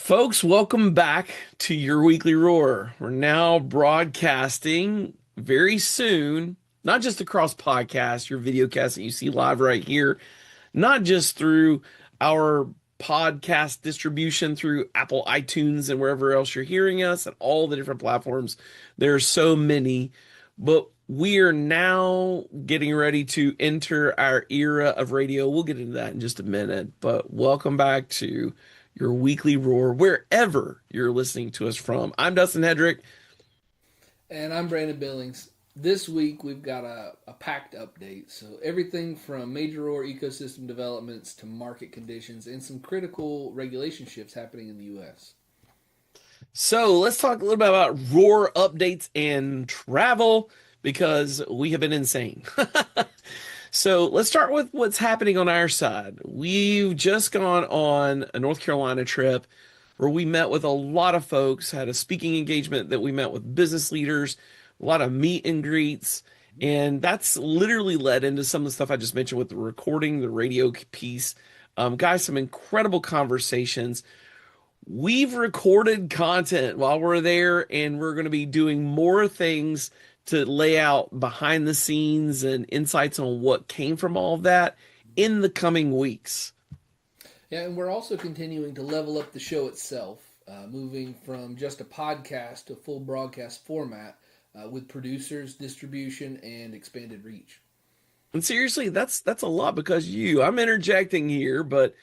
Folks, welcome back to your weekly roar. We're now broadcasting very soon, not just across podcasts, your videocast that you see live right here, not just through our podcast distribution through Apple iTunes and wherever else you're hearing us and all the different platforms. There are so many, but we are now getting ready to enter our era of radio. We'll get into that in just a minute, but welcome back to your weekly roar, wherever you're listening to us from. I'm Dustin Hedrick. And I'm Brandon Billings. This week we've got a packed update. So everything from major ROAR ecosystem developments to market conditions and some critical regulation shifts happening in the U.S. So let's talk a little bit about ROAR updates and travel because we have been insane. So let's start with what's happening on our side. We've just gone on a North Carolina trip where we met with a lot of folks, had a speaking engagement that we met with business leaders, a lot of meet and greets, and that's literally led into some of the stuff I just mentioned with the recording, the radio piece. Guys, some incredible conversations. We've recorded content while we're there, and we're going to be doing more things to lay out behind the scenes and insights on what came from all of that in the coming weeks. Yeah, and we're also continuing to level up the show itself, moving from just a podcast to a full broadcast format with producers, distribution, and expanded reach. And seriously, that's a lot because I'm interjecting here, but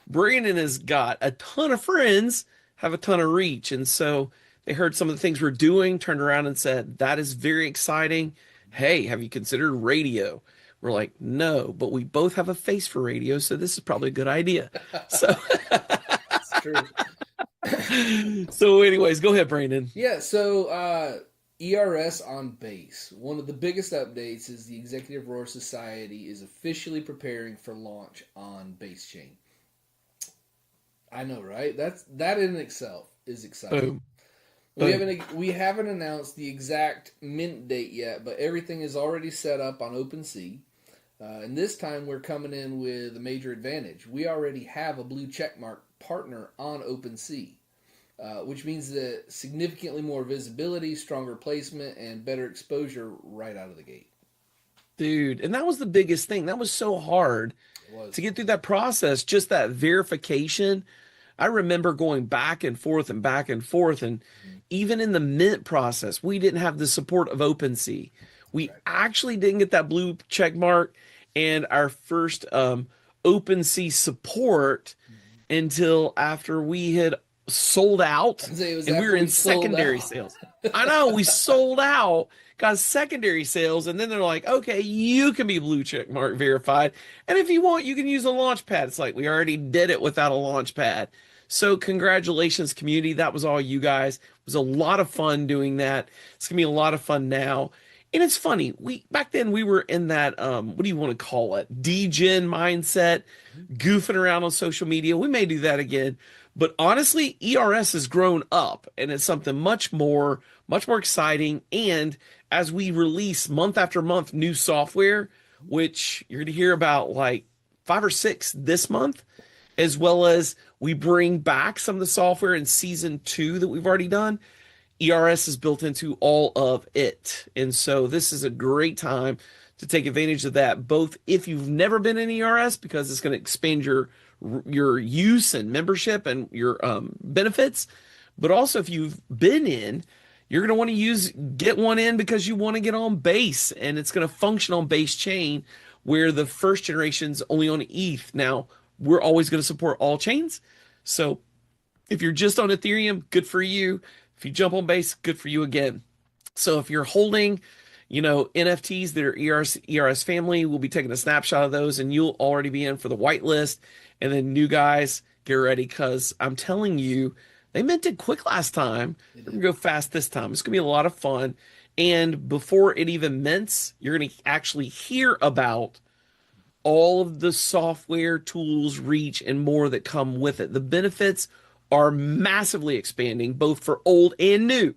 Brandon has got a ton of friends, have a ton of reach. And so they heard some of the things we're doing, turned around and said, that is very exciting. Hey, have you considered radio? We're like, no, but we both have a face for radio, so this is probably a good idea. So, That's true. so anyways, go ahead, Brandon. Yeah, so ERS on BASE. One of the biggest updates is the Executive ROAR Society is officially preparing for launch on BASE chain. I know, right? That in itself is exciting. Boom. We haven't announced the exact mint date yet, but everything is already set up on OpenSea. And this time we're coming in with a major advantage. We already have a blue checkmark partner on OpenSea, which means that significantly more visibility, stronger placement, and better exposure right out of the gate. Dude, and that was the biggest thing. That was so hard to get through that process, just that verification. I remember going back and forth and back and forth. And even in the mint process, we didn't have the support of OpenSea. We actually didn't get that blue check mark and our first OpenSea support until after we had sold out and we were in secondary sales. I know, we sold out, got secondary sales, and then they're like, okay, you can be blue check mark verified. And if you want, you can use a launch pad. It's like we already did it without a launch pad. So congratulations, community. That was all you guys. It was a lot of fun doing that. It's gonna be a lot of fun now. And it's funny, back then we were in that what do you want to call it? Degen mindset, goofing around on social media. We may do that again. But honestly, ERS has grown up and it's something much more exciting. And as we release month after month new software, which you're going to hear about like 5 or 6 this month, as well as we bring back some of the software in season 2 that we've already done, ERS is built into all of it. And so this is a great time to take advantage of that, both if you've never been in ERS, because it's going to expand your use and membership and your benefits, but also if you've been in, you're going to want to get one in because you want to get on base, and it's going to function on base chain where the first generation's only on ETH. Now, we're always going to support all chains. So if you're just on Ethereum, good for you. If you jump on base, good for you again. So if you're holding, NFTs that are ERS family, we'll be taking a snapshot of those and you'll already be in for the whitelist. And then new guys, get ready, because I'm telling you, they minted quick last time. They're going to go fast this time. It's going to be a lot of fun. And before it even mints, you're going to actually hear about all of the software, tools, reach, and more that come with it. The benefits are massively expanding, both for old and new.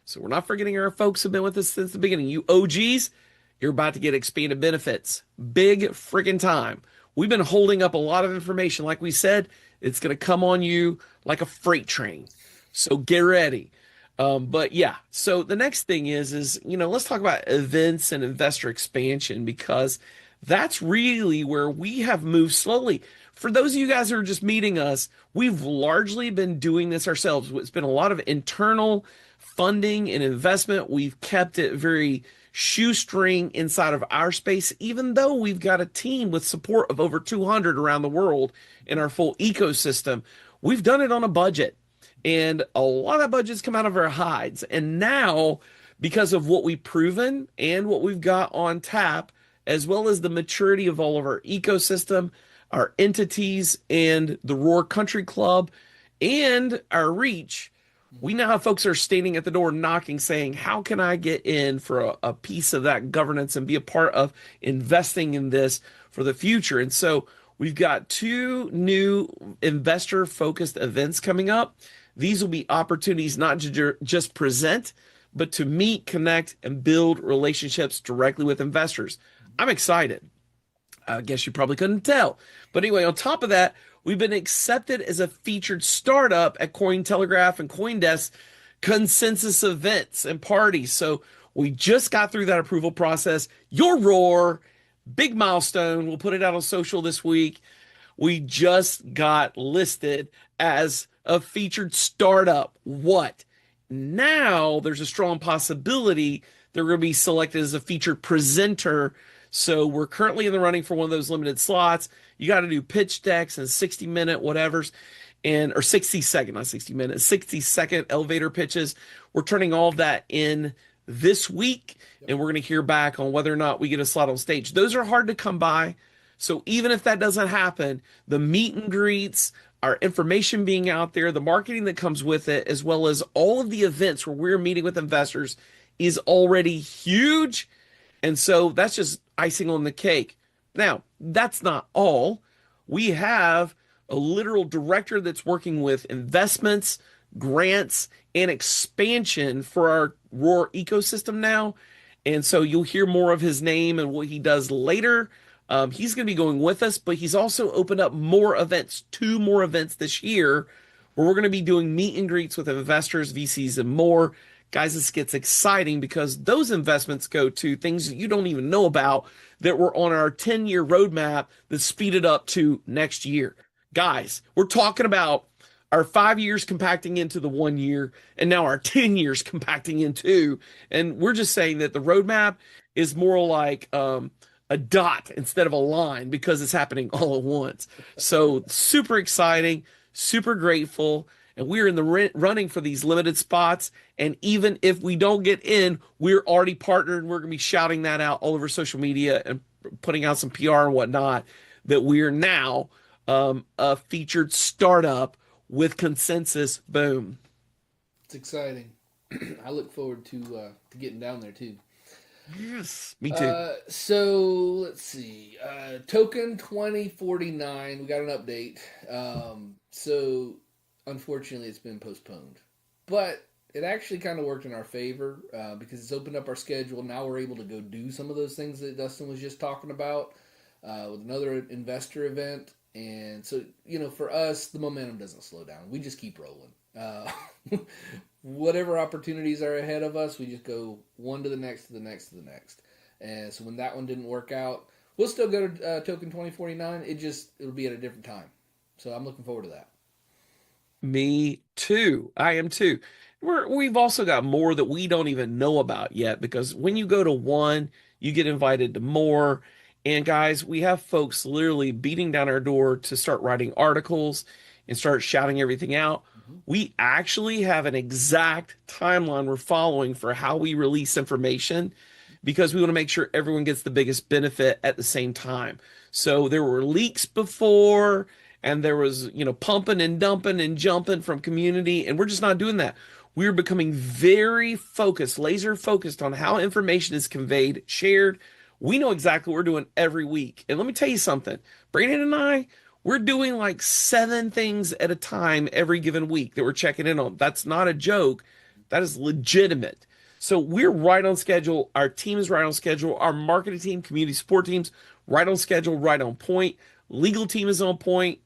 So we're not forgetting our folks who have been with us since the beginning. You OGs, you're about to get expanded benefits. Big freaking time. we've been holding up a lot of information. Like we said, it's going to come on you like a freight train. So get ready. But yeah, so the next thing is, let's talk about events and investor expansion because that's really where we have moved slowly. For those of you guys who are just meeting us, we've largely been doing this ourselves. It's been a lot of internal funding and investment. We've kept it very shoestring inside of our space, even though we've got a team with support of over 200 around the world in our full ecosystem. We've done it on a budget, and a lot of budgets come out of our hides. And now, because of what we've proven and what we've got on tap, as well as the maturity of all of our ecosystem, our entities, and the ROAR Country Club, and our reach, we now have folks that are standing at the door knocking, saying, how can I get in for a piece of that governance and be a part of investing in this for the future? And so we've got 2 new investor-focused events coming up. These will be opportunities not to just present, but to meet, connect, and build relationships directly with investors. I'm excited. I guess you probably couldn't tell. But anyway, on top of that, we've been accepted as a featured startup at Cointelegraph and CoinDesk consensus events and parties. So we just got through that approval process. Your roar, big milestone. We'll put it out on social this week. We just got listed as a featured startup. What? Now there's a strong possibility they're going to be selected as a featured presenter. So we're currently in the running for one of those limited slots. You got to do pitch decks and 60-minute whatevers, or 60-second, not 60 minutes, 60-second elevator pitches. We're turning all of that in this week, and we're going to hear back on whether or not we get a slot on stage. Those are hard to come by. So even if that doesn't happen, the meet and greets, our information being out there, the marketing that comes with it, as well as all of the events where we're meeting with investors is already huge. And so that's just icing on the cake. Now, that's not all. We have a literal director that's working with investments, grants, and expansion for our ROAR ecosystem now. And so you'll hear more of his name and what he does later. He's going to be going with us, but he's also opened up more events, 2 more events this year, where we're going to be doing meet and greets with investors, VCs, and more. Guys, this gets exciting because those investments go to things that you don't even know about that were on our 10-year roadmap that speeded up to next year. Guys, we're talking about our 5 years compacting into the 1 year, and now our 10 years compacting into. And we're just saying that the roadmap is more like a dot instead of a line because it's happening all at once. So super exciting, super grateful. And we're in the running for these limited spots. And even if we don't get in, we're already partnered. We're going to be shouting that out all over social media and putting out some PR and whatnot that we are now a featured startup with consensus. Boom. It's exciting. I look forward to getting down there too. Yes, me too. So let's see. Token 2049. We got an update. So unfortunately, it's been postponed, but it actually kind of worked in our favor because it's opened up our schedule. Now we're able to go do some of those things that Dustin was just talking about with another investor event. And so, for us, the momentum doesn't slow down. We just keep rolling. Whatever opportunities are ahead of us, we just go one to the next, to the next, to the next. And so when that one didn't work out, we'll still go to Token 2049. It'll be at a different time. So I'm looking forward to that. Me too. I am too. We've also got more that we don't even know about yet because when you go to one, you get invited to more. And guys, we have folks literally beating down our door to start writing articles and start shouting everything out. We actually have an exact timeline we're following for how we release information because we want to make sure everyone gets the biggest benefit at the same time. So there were leaks before and there was, pumping and dumping and jumping from community, and we're just not doing that. We're becoming very focused, laser focused on how information is conveyed, shared. We know exactly what we're doing every week. And let me tell you something, Brandon and I, we're doing like 7 things at a time every given week that we're checking in on. That's not a joke. That is legitimate. So we're right on schedule. Our team is right on schedule. Our marketing team, community support teams, right on schedule, right on point. Legal team is on point.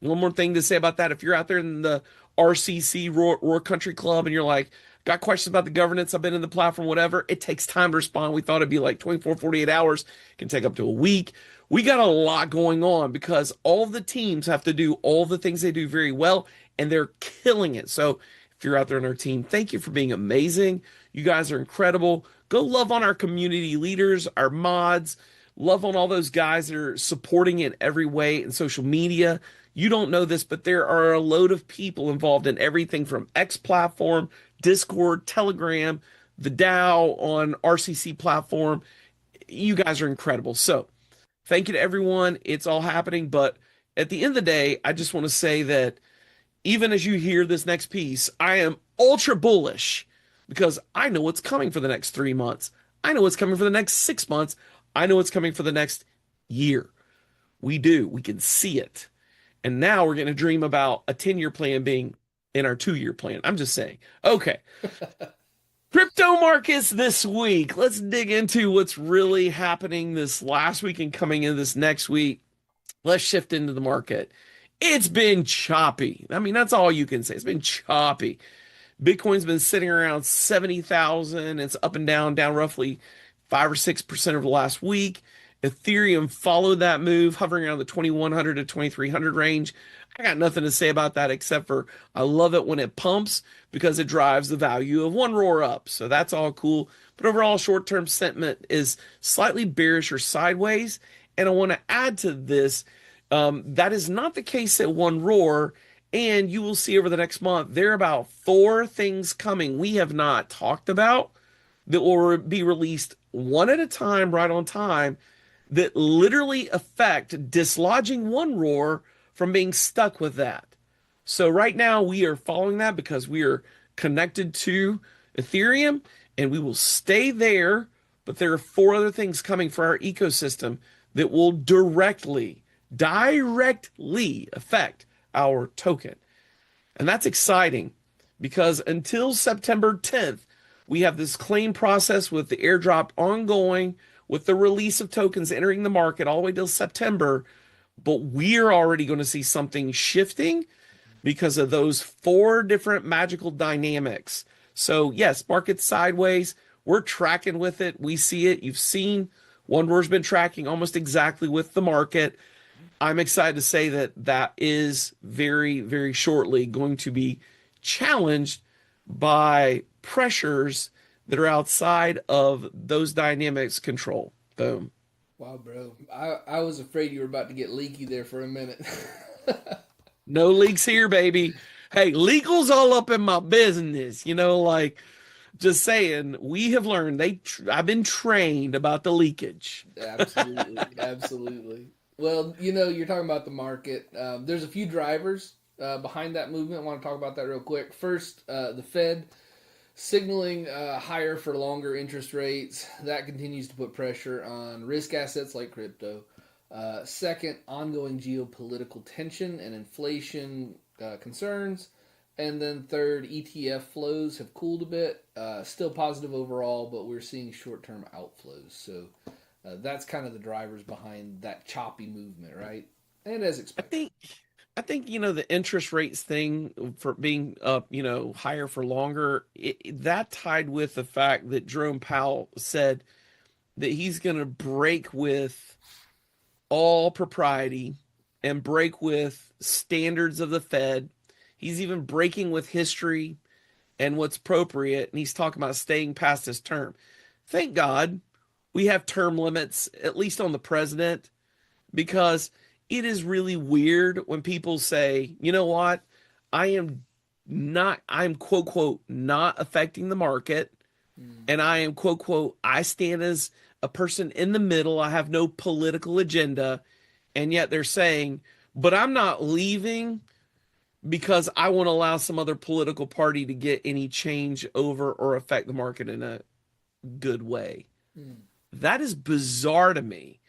One more thing to say about that. If you're out there in the RCC, Roar Country Club, and you're like, got questions about the governance, I've been in the platform, whatever, it takes time to respond. We thought it'd be like 24, 48 hours. It can take up to a week. We got a lot going on because all the teams have to do all the things they do very well, and they're killing it. So if you're out there on our team, thank you for being amazing. You guys are incredible. Go love on our community leaders, our mods, love on all those guys that are supporting it every way in social media. You don't know this, but there are a load of people involved in everything from X platform, Discord, Telegram, the DAO on RCC platform. You guys are incredible. So thank you to everyone. It's all happening. But at the end of the day, I just want to say that even as you hear this next piece, I am ultra bullish because I know what's coming for the next 3 months. I know what's coming for the next 6 months. I know what's coming for the next year. We do. We can see it. And now we're going to dream about a 10-year plan being in our 2-year plan. I'm just saying. Okay. Crypto markets this week. Let's dig into what's really happening this last week and coming into this next week. Let's shift into the market. It's been choppy. I mean, that's all you can say. It's been choppy. Bitcoin's been sitting around 70,000. It's up and down roughly 5 or 6% over the last week. Ethereum followed that move, hovering around the 2100 to 2300 range. I got nothing to say about that except for I love it when it pumps because it drives the value of Y WR up. So that's all cool. But overall, short-term sentiment is slightly bearish or sideways. And I want to add to this, that is not the case at Y WR. And you will see over the next month, there are about 4 things coming we have not talked about that will be released one at a time, right on time, that literally affect dislodging Y WR from being stuck with that. So right now we are following that because we are connected to Ethereum and we will stay there. But there are 4 other things coming for our ecosystem that will directly affect our token. And that's exciting because until September 10th, we have this claim process with the airdrop ongoing, with the release of tokens entering the market all the way till September. But we're already going to see something shifting because of those 4 different magical dynamics. So yes, market sideways. We're tracking with it. We see it. You've seen Y WR's been tracking almost exactly with the market. I'm excited to say that that is very, very shortly going to be challenged by pressures that are outside of those dynamics control. Boom. Wow, bro. I was afraid you were about to get leaky there for a minute. No leaks here, baby. Hey, legal's all up in my business. Like just saying, we have learned I've been trained about the leakage. Absolutely. Absolutely. Well, you're talking about the market. There's a few drivers behind that movement. I want to talk about that real quick. First, the Fed signaling higher for longer interest rates. That continues to put pressure on risk assets like crypto. Second, ongoing geopolitical tension and inflation concerns. And then third, ETF flows have cooled a bit. Still positive overall, but we're seeing short-term outflows. So that's kind of the drivers behind that choppy movement, right? And as expected. I think the interest rates thing for being up, higher for longer, that tied with the fact that Jerome Powell said that he's going to break with all propriety and break with standards of the Fed. He's even breaking with history and what's appropriate, and he's talking about staying past his term. Thank God we have term limits, at least on the president, because it is really weird when people say, you know what, I'm quote, quote, not affecting the market. And I am, quote, quote, I stand as a person in the middle. I have no political agenda. And yet they're saying, but I'm not leaving because I want to allow some other political party to get any change over or affect the market in a good way. That is bizarre to me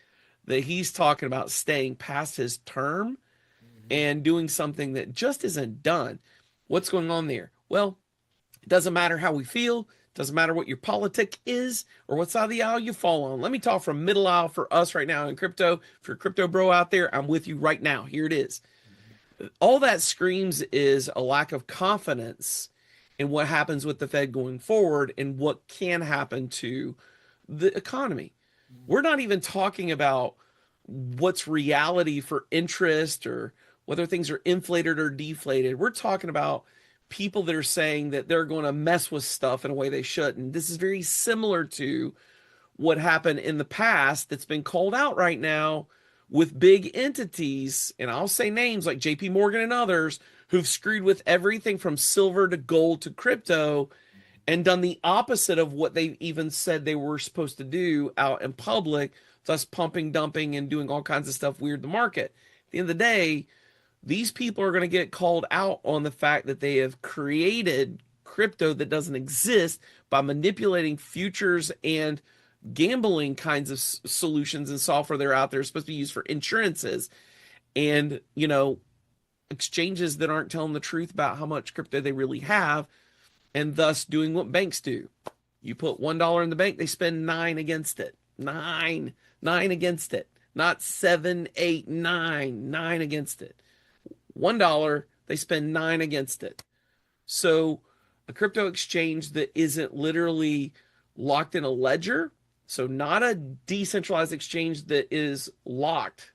that he's talking about staying past his term and doing something that just isn't done. What's going on there? Well, it doesn't matter how we feel. Doesn't matter what your politic is or what side of the aisle you fall on. Let me talk from middle aisle for us right now in crypto. If you're a crypto bro out there, I'm with you right now. Here it is. All that screams is a lack of confidence in what happens with the Fed going forward and what can happen to the economy. We're not even talking about what's reality for interest or whether things are inflated or deflated. We're talking about people that are saying that they're going to mess with stuff in a way they shouldn't. This is very similar to what happened in the past that's been called out right now with big entities, and I'll say names like JP Morgan and others who've screwed with everything from silver to gold to crypto and done the opposite of what they even said they were supposed to do out in public, thus pumping, dumping, and doing all kinds of stuff weird to the market. At the end of the day, these people are going to get called out on the fact that they have created crypto that doesn't exist by manipulating futures and gambling kinds of solutions and software that are out there supposed to be used for insurances and, exchanges that aren't telling the truth about how much crypto they really have and thus doing what banks do. You put $1 in the bank, they spend 9 against it. 9 against it. Not 7, 8, 9 against it. $1, they spend 9 against it. So a crypto exchange that isn't literally locked in a ledger, so not a decentralized exchange that is locked,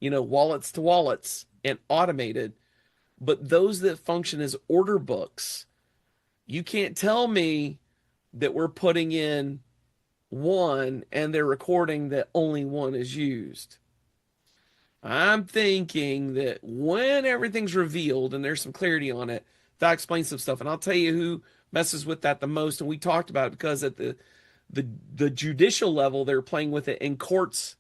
wallets to wallets and automated, but those that function as order books. You can't tell me that we're putting in 1 and they're recording that only 1 is used. I'm thinking that when everything's revealed and there's some clarity on it, that explains some stuff. And I'll tell you who messes with that the most. And we talked about it because at the judicial level, they're playing with it in courts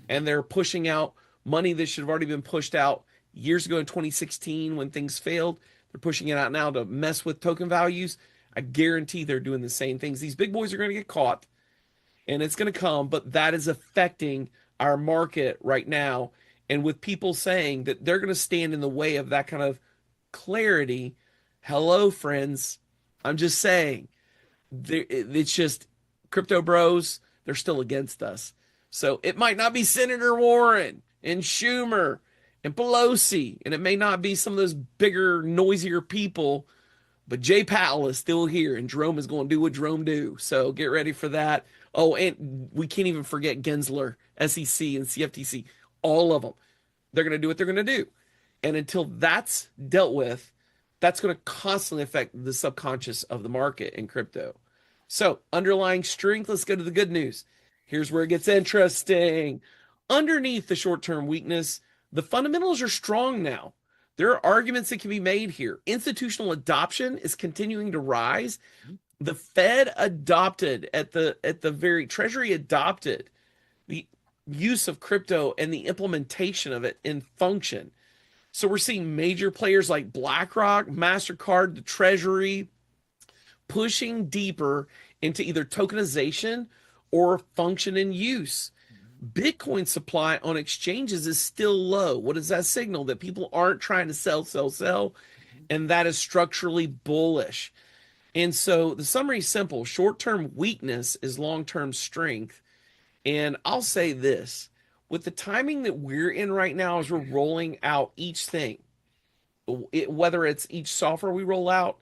and they're pushing out money that should have already been pushed out years ago in 2016 when things failed. They're pushing it out now to mess with token values. I guarantee they're doing the same things. These big boys are going to get caught and it's going to come, but that is affecting our market right now. And with people saying that they're going to stand in the way of that kind of clarity, hello, friends. I'm just saying, it's just crypto bros, they're still against us. So it might not be Senator Warren and Schumer and Pelosi, and it may not be some of those bigger, noisier people, but Jay Powell is still here, and Jerome is going to do what Jerome do. So get ready for that. Oh, and we can't even forget Gensler, SEC, and CFTC. All of them. They're going to do what they're going to do. And until that's dealt with, that's going to constantly affect the subconscious of the market in crypto. So, underlying strength, let's go to the good news. Here's where it gets interesting. Underneath the short-term weakness, the fundamentals are strong now. There are arguments that can be made here. Institutional adoption is continuing to rise. The Fed adopted Treasury adopted the use of crypto and the implementation of it in function. So we're seeing major players like BlackRock, MasterCard, the Treasury pushing deeper into either tokenization or function and use. Bitcoin supply on exchanges is still low. What does that signal? That people aren't trying to sell, and that is structurally bullish. And so the summary is simple. Short-term weakness is long-term strength. And I'll say this, with the timing that we're in right now as we're rolling out each thing, whether it's each software we roll out,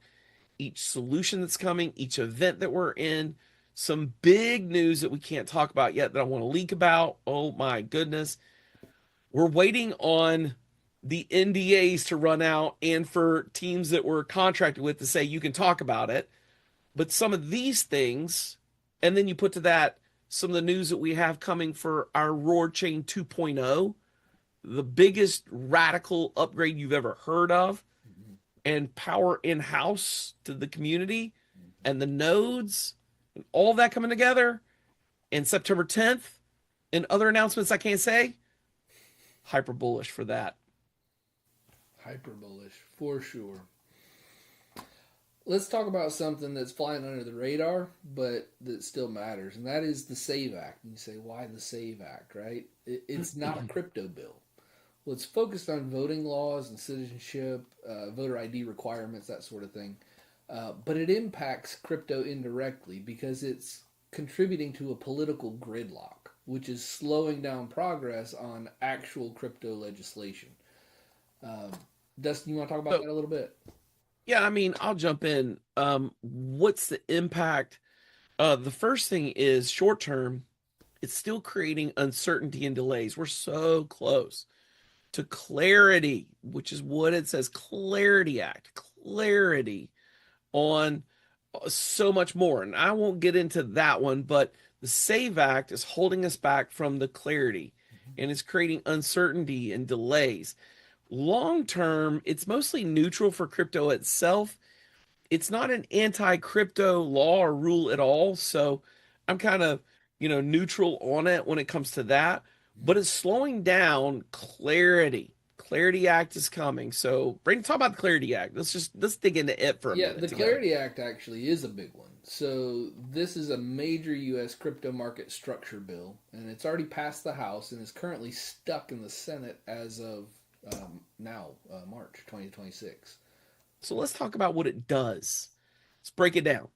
each solution that's coming, each event that we're in, some big news that we can't talk about yet that I want to leak about. Oh my goodness. We're waiting on the NDAs to run out and for teams that we're contracted with to say you can talk about it. But some of these things, and then you put to that some of the news that we have coming for our R0AR chain 2.0, the biggest radical upgrade you've ever heard of, and power in-house to the community and the nodes and all that coming together. And September 10th and other announcements I can't say, hyper bullish for that. Hyper bullish, for sure. Let's talk about something that's flying under the radar, but that still matters, and that is the SAVE Act. And you say, why the SAVE Act, right? It's not a crypto bill. Well, it's focused on voting laws and citizenship, voter ID requirements, that sort of thing. But it impacts crypto indirectly because it's contributing to a political gridlock, which is slowing down progress on actual crypto legislation. Um, Dustin, you want to talk about So that a little bit? yeah, I mean, I'll jump in. What's the impact? The first thing is short term, it's still creating uncertainty and delays. We're so close to clarity, which is what it says, Clarity Act, clarity on so much more. And I won't get into that one, but the SAVE Act is holding us back from the clarity and it's creating uncertainty and delays. Long term, it's mostly neutral for crypto itself. It's not an anti-crypto law or rule at all. So I'm kind of, neutral on it when it comes to that. But it's slowing down clarity. Clarity Act is coming. So Brandon, talk about the Clarity Act. Let's dig into it for a Yeah, minute the together. Clarity Act actually is a big one. So this is a major U.S. crypto market structure bill, and it's already passed the House and is currently stuck in the Senate as of now, March 2026. So let's talk about what it does. Let's break it down.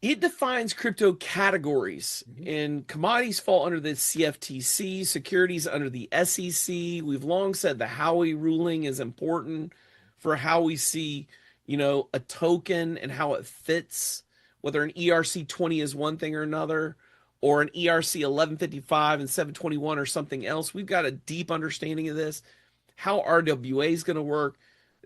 It defines crypto categories, Mm-hmm. and commodities fall under the CFTC, securities under the SEC. We've long said the Howey ruling is important for how we see, a token and how it fits, whether an ERC 20 is one thing or another, or an ERC 1155 and 721 or something else. We've got a deep understanding of this, how RWA is going to work.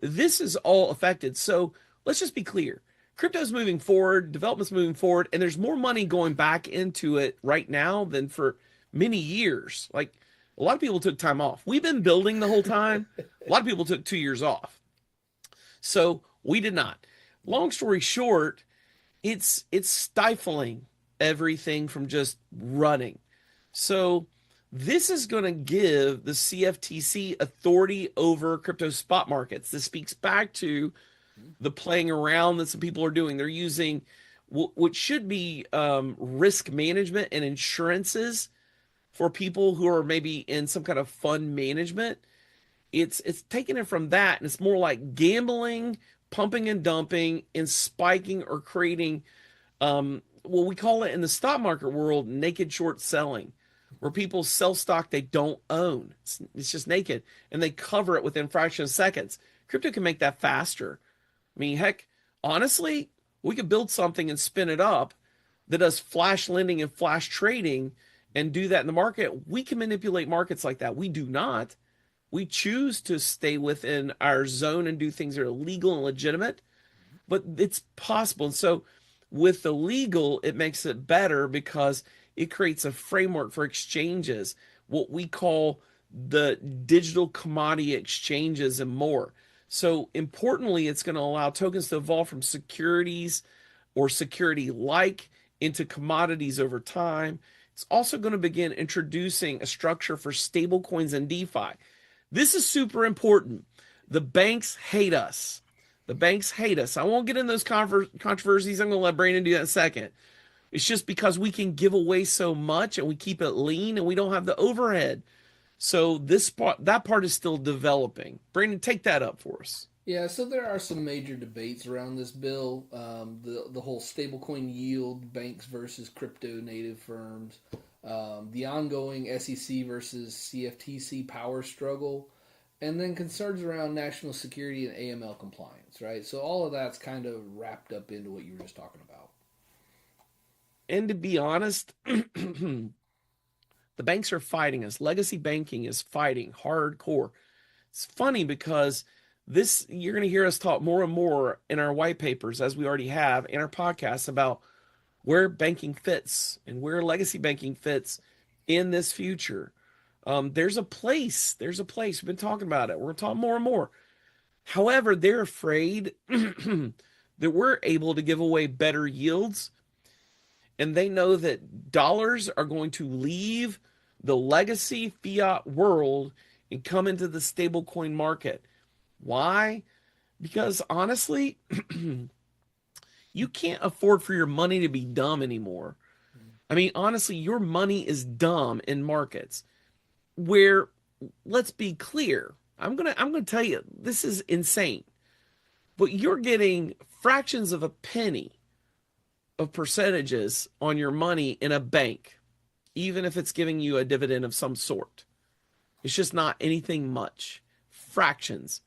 This is all affected. So let's just be clear. Crypto's moving forward, development's moving forward, and there's more money going back into it right now than for many years. Like a lot of people took time off. We've been building the whole time. A lot of people took 2 years off. So we did not. Long story short, it's stifling everything from just running. So this is going to give the CFTC authority over crypto spot markets. This speaks back to the playing around that some people are doing. They're using what should be risk management and insurances for people who are maybe in some kind of fund management. It's taking it from that, and it's more like gambling, pumping and dumping, and spiking or creating what we call it in the stock market world naked short selling, where people sell stock they don't own. It's just naked, and they cover it within fraction of seconds. Crypto can make that faster. I mean, heck, honestly, we could build something and spin it up that does flash lending and flash trading and do that in the market. We can manipulate markets like that. We do not. We choose to stay within our zone and do things that are legal and legitimate, but it's possible. And so with the legal, it makes it better because it creates a framework for exchanges, what we call the digital commodity exchanges and more. So importantly, it's going to allow tokens to evolve from securities or security like into commodities over time. It's also going to begin introducing a structure for stable coins and DeFi. This is super important. The banks hate us. The banks hate us. I won't get in those controversies. I'm going to let Brandon do that in a second. It's just because we can give away so much and we keep it lean and we don't have the overhead. So that part is still developing. Brandon, take that up for us. Yeah, so there are some major debates around this bill. The whole stablecoin yield, banks versus crypto native firms, the ongoing SEC versus CFTC power struggle, and then concerns around national security and AML compliance, right? So all of that's kind of wrapped up into what you were just talking about. And to be honest, the banks are fighting us. Legacy banking is fighting hardcore. It's funny because this you're going to hear us talk more and more in our white papers, as we already have in our podcasts, about where banking fits and where legacy banking fits in this future. There's a place. There's a place. We've been talking about it. We're going to talk more and more. However, they're afraid that we're able to give away better yields, and they know that dollars are going to leave the legacy fiat world and come into the stablecoin market. Why? Because honestly, you can't afford for your money to be dumb anymore. I mean, honestly, your money is dumb in markets where, let's be clear, I'm gonna tell you this is insane. but you're getting fractions of a penny of percentages on your money in a bank, even if it's giving you a dividend of some sort. It's just not anything much. Fractions.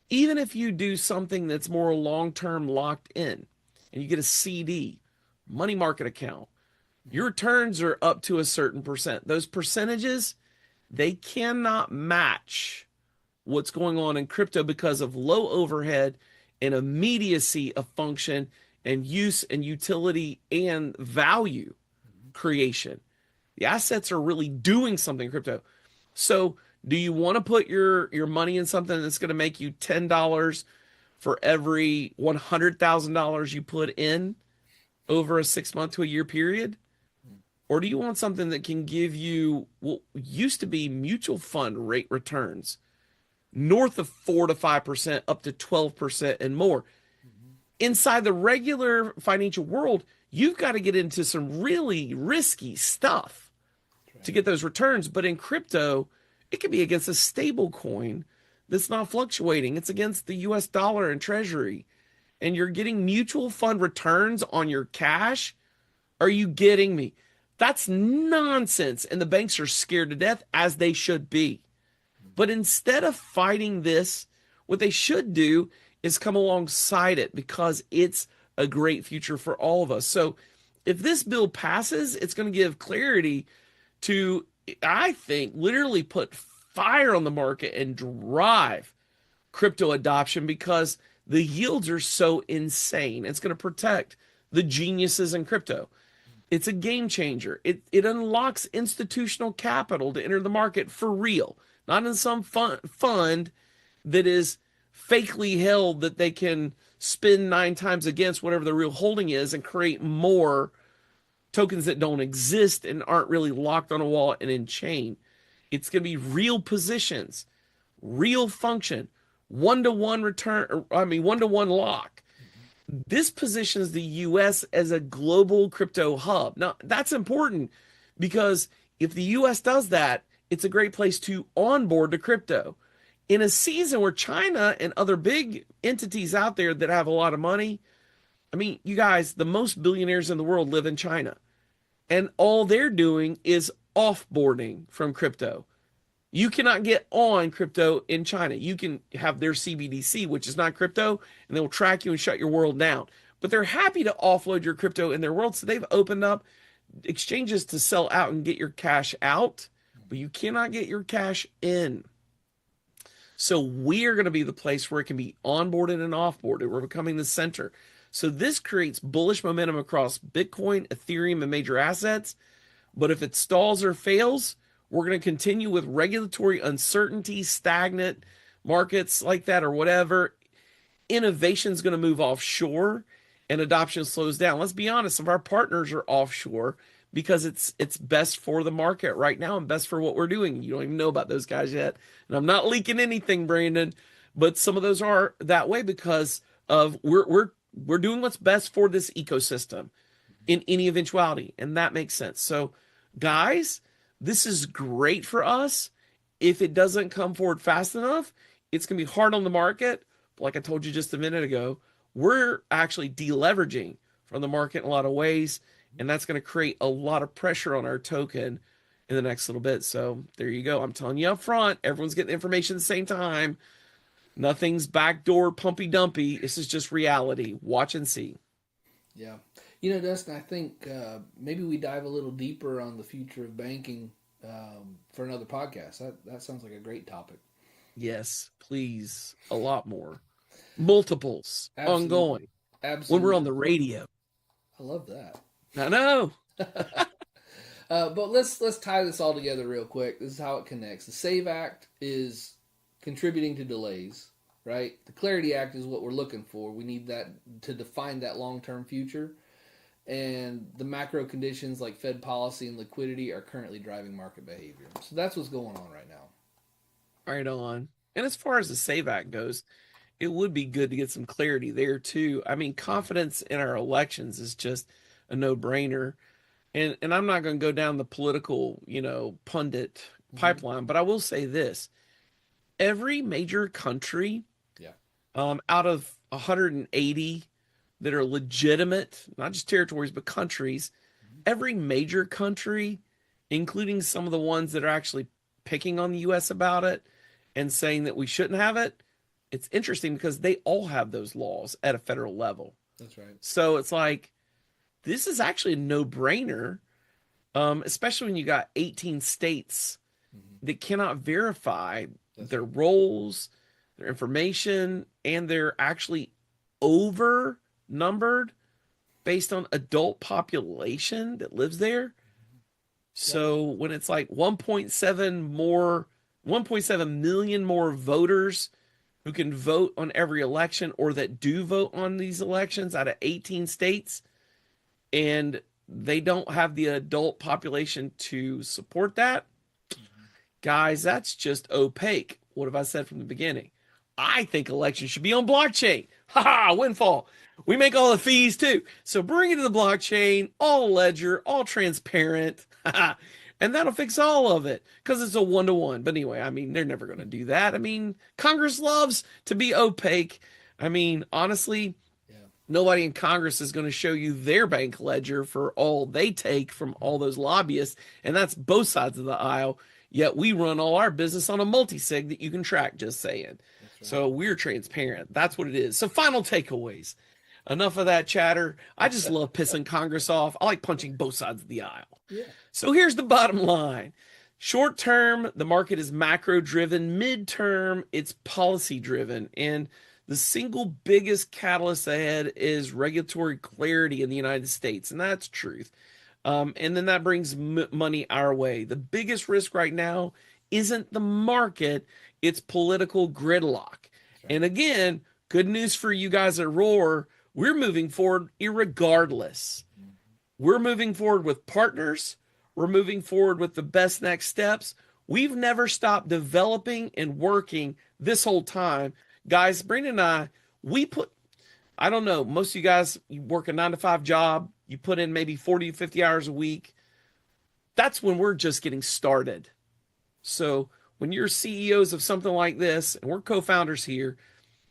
Even if you do something that's more long-term locked in and you get a CD, money market account, your returns are up to a certain percent. Those percentages, they cannot match what's going on in crypto because of low overhead and immediacy of function and use and utility and value creation. The assets are really doing something in crypto. So do you want to put your money in something that's going to make you $10 for every $100,000 you put in over a 6 month to a year period? Or do you want something that can give you what used to be mutual fund rate returns north of 4 to 5%, up to 12% and more? Inside the regular financial world, you've got to get into some really risky stuff to get those returns. But in crypto, it can be against a stable coin that's not fluctuating. It's against the US dollar and treasury. And you're getting mutual fund returns on your cash. Are you getting me? That's nonsense. And the banks are scared to death, as they should be. But instead of fighting this, what they should do is come alongside it, because it's a great future for all of us. So if this bill passes, it's going to give clarity to, I think, literally put fire on the market and drive crypto adoption, because the yields are so insane. It's going to protect the geniuses in crypto. It's a game changer. It unlocks institutional capital to enter the market for real, not in some fund that is fakely held that they can spin 9 times against whatever the real holding is and create more tokens that don't exist and aren't really locked on a wallet and in chain. It's going to be real positions, real function, one-to-one return, one-to-one lock. This positions the US as a global crypto hub. Now, that's important, because if the US does that, it's a great place to onboard to crypto. In a season where China and other big entities out there that have a lot of money, I mean, you guys, the most billionaires in the world live in China. And all they're doing is offboarding from crypto. You cannot get on crypto in China. You can have their CBDC, which is not crypto, and they'll track you and shut your world down. But they're happy to offload your crypto in their world. So they've opened up exchanges to sell out and get your cash out, but you cannot get your cash in. So we are going to be the place where it can be onboarded and offboarded. We're becoming the center. So this creates bullish momentum across Bitcoin, Ethereum, and major assets. But if it stalls or fails, we're going to continue with regulatory uncertainty, stagnant markets like that or whatever. Innovation is going to move offshore and adoption slows down. Let's be honest, some of our partners are offshore because it's best for the market right now and best for what we're doing. You don't even know about those guys yet. And I'm not leaking anything, Brandon, but some of those are that way because of we're doing what's best for this ecosystem in any eventuality. And that makes sense. So guys, this is great for us. If it doesn't come forward fast enough, it's going to be hard on the market. But like I told you just a minute ago, we're actually deleveraging from the market in a lot of ways. And that's going to create a lot of pressure on our token in the next little bit. So there you go. I'm telling you up front, everyone's getting information at the same time. Nothing's backdoor pumpy dumpy. This is just reality. Watch and see. Yeah. You know, Dustin, I think maybe we dive a little deeper on the future of banking for another podcast. That sounds like a great topic. Yes, please. A lot more. Multiples. Absolutely. Ongoing. Absolutely. When we're on the radio. I love that. I know. But let's tie this all together real quick. This is how it connects. The SAVE Act is contributing to delays, right? The Clarity Act is what we're looking for. We need that to define that long-term future. And the macro conditions like Fed policy and liquidity are currently driving market behavior. So that's what's going on right now. Right on. And as far as the SAVE Act goes, it would be good to get some clarity there too. I mean, confidence in our elections is just a no-brainer. And I'm not going to go down the political, pundit pipeline, but I will say this. Every major country Out of 180 that are legitimate, not just territories, but countries, every major country, including some of the ones that are actually picking on the US about it and saying that we shouldn't have it, it's interesting because they all have those laws at a federal level. That's right. So it's like, this is actually a no brainer, especially when you got 18 states that cannot verify their Right. roles, their information, and they're actually over numbered based on adult population that lives there. So when it's like 1.7 million more voters who can vote on every election or that do vote on these elections out of 18 states, and they don't have the adult population to support that, guys, that's just opaque. What have I said from the beginning? I think elections should be on blockchain. Ha ha, windfall. We make all the fees too. So bring it to the blockchain, all ledger, all transparent. And that'll fix all of it because it's a one-to-one. But anyway, I mean, they're never going to do that. I mean, Congress loves to be opaque. I mean, honestly, Yeah. nobody in Congress is going to show you their bank ledger for all they take from all those lobbyists. And that's both sides of the aisle. Yet we run all our business on a multi-sig that you can track, just saying. Right. So we're transparent. That's what it is. So final takeaways. Enough of that chatter. I just love pissing Congress off. I like punching both sides of the aisle. Yeah. So here's the bottom line. Short term, the market is macro driven. Mid-term, it's policy driven. And the single biggest catalyst ahead is regulatory clarity in the United States. And that's truth. And then that brings money our way. The biggest risk right now isn't the market, it's political gridlock. Right. And again, good news for you guys at R0AR, we're moving forward irregardless. We're moving forward with partners. We're moving forward with the best next steps. We've never stopped developing and working this whole time. Guys, Brandon and I don't know, most of you guys, you work a 9 to 5 job, you put in maybe 40 to 50 hours a week. That's when we're just getting started. So when you're CEOs of something like this, and we're co-founders here,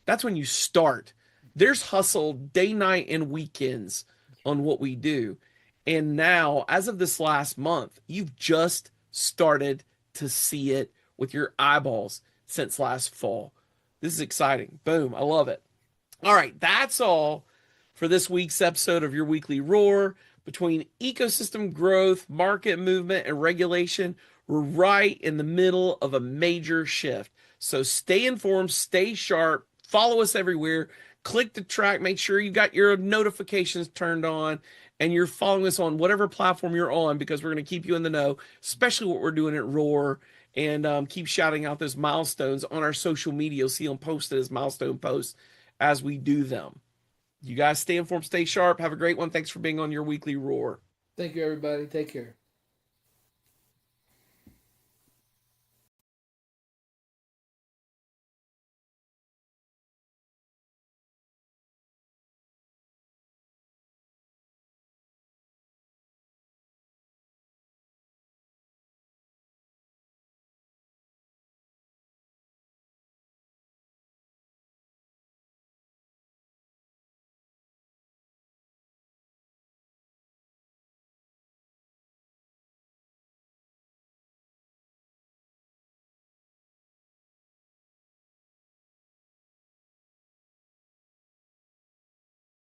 that's when you start. There's hustle day, night, and weekends on what we do. And now, as of this last month, you've just started to see it with your eyeballs since last fall. This is exciting. Boom. I love it. All right. That's all for this week's episode of your weekly R0AR. Between ecosystem growth, market movement, and regulation, we're right in the middle of a major shift. So stay informed, stay sharp, follow us everywhere. Click the track, make sure you got your notifications turned on, and you're following us on whatever platform you're on because we're going to keep you in the know, especially what we're doing at R0AR, and keep shouting out those milestones on our social media. You'll see them posted as milestone posts as we do them. You guys stay informed, stay sharp. Have a great one. Thanks for being on your weekly R0AR. Thank you, everybody. Take care.